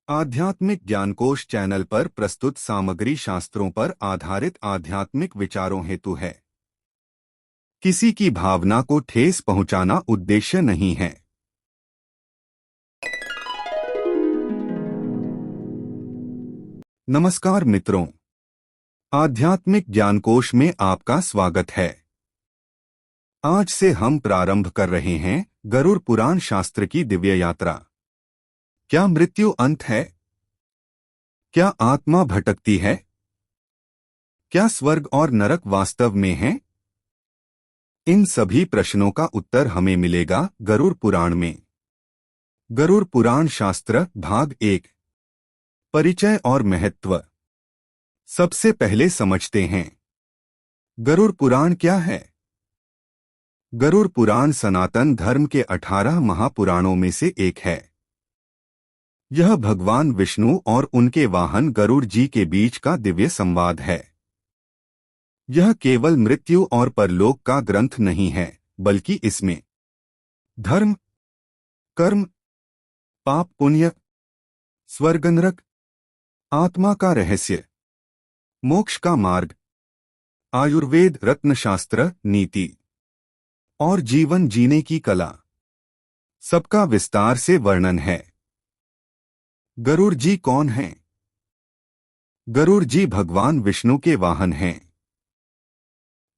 आध्यात्मिक ज्ञानकोश चैनल पर प्रस्तुत सामग्री शास्त्रों पर आधारित आध्यात्मिक विचारों हेतु है। किसी की भावना को ठेस पहुंचाना उद्देश्य नहीं है। नमस्कार मित्रों, आध्यात्मिक ज्ञानकोश में आपका स्वागत है। आज से हम प्रारंभ कर रहे हैं गरुड़ पुराण शास्त्र की दिव्य यात्रा। क्या मृत्यु अंत है? क्या आत्मा भटकती है? क्या स्वर्ग और नरक वास्तव में हैं? इन सभी प्रश्नों का उत्तर हमें मिलेगा गरुड़ पुराण में। गरुड़ पुराण शास्त्र भाग 1, परिचय और महत्व। सबसे पहले समझते हैं गरुड़ पुराण क्या है। गरुड़ पुराण सनातन धर्म के 18 महापुराणों में से एक है। यह भगवान विष्णु और उनके वाहन गरुड़ जी के बीच का दिव्य संवाद है। यह केवल मृत्यु और परलोक का ग्रंथ नहीं है, बल्कि इसमें धर्म, कर्म, पाप पुण्य, स्वर्ग नरक, आत्मा का रहस्य, मोक्ष का मार्ग, आयुर्वेद रत्नशास्त्र, नीति और जीवन जीने की कला, सबका विस्तार से वर्णन है। गरुड़ जी कौन हैं? गरुड़ जी भगवान विष्णु के वाहन हैं।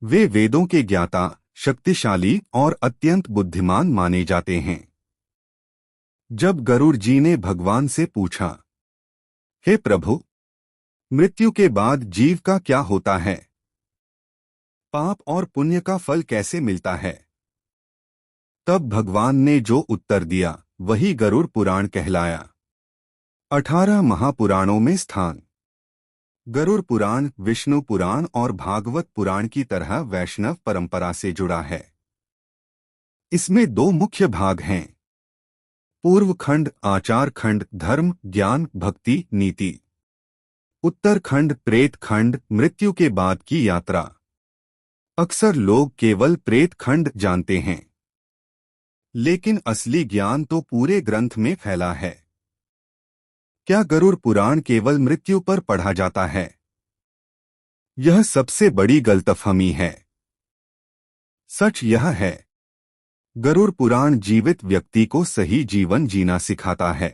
वे वेदों के ज्ञाता, शक्तिशाली और अत्यंत बुद्धिमान माने जाते हैं। जब गरुड़ जी ने भगवान से पूछा, हे प्रभु, मृत्यु के बाद जीव का क्या होता है? पाप और पुण्य का फल कैसे मिलता है? तब भगवान ने जो उत्तर दिया वही गरुड़ पुराण कहलाया। 18 महापुराणों में स्थान। गरुड़ पुराण विष्णु पुराण और भागवत पुराण की तरह वैष्णव परंपरा से जुड़ा है। इसमें 2 मुख्य भाग हैं, पूर्व खंड आचार खंड, धर्म ज्ञान भक्ति नीति। उत्तर खंड प्रेत खंड, मृत्यु के बाद की यात्रा। अक्सर लोग केवल प्रेत खंड जानते हैं, लेकिन असली ज्ञान तो पूरे ग्रंथ में फैला है। क्या गरुड़ पुराण केवल मृत्यु पर पढ़ा जाता है? यह सबसे बड़ी गलतफहमी है। सच यह है, गरुड़ पुराण जीवित व्यक्ति को सही जीवन जीना सिखाता है।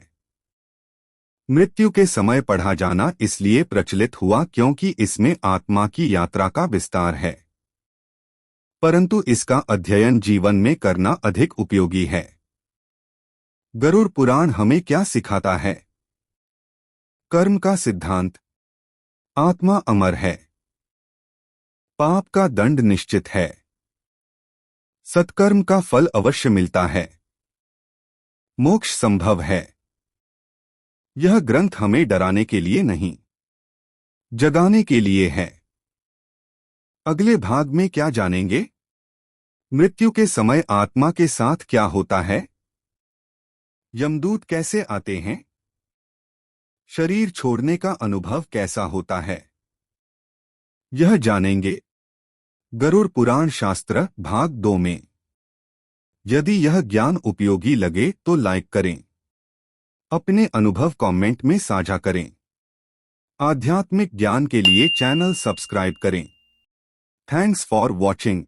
मृत्यु के समय पढ़ा जाना इसलिए प्रचलित हुआ क्योंकि इसमें आत्मा की यात्रा का विस्तार है, परंतु इसका अध्ययन जीवन में करना अधिक उपयोगी है। गरुड़ पुराण हमें क्या सिखाता है? कर्म का सिद्धांत। आत्मा अमर है, पाप का दंड निश्चित है, सत्कर्म का फल अवश्य मिलता है, मोक्ष संभव है। यह ग्रंथ हमें डराने के लिए नहीं, जगाने के लिए है। अगले भाग में क्या जानेंगे? मृत्यु के समय आत्मा के साथ क्या होता है? यमदूत कैसे आते हैं? शरीर छोड़ने का अनुभव कैसा होता है? यह जानेंगे गरुड़ पुराण शास्त्र भाग 2 में। यदि यह ज्ञान उपयोगी लगे तो लाइक करें, अपने अनुभव कमेंट में साझा करें। आध्यात्मिक ज्ञान के लिए चैनल सब्सक्राइब करें। Thanks for watching.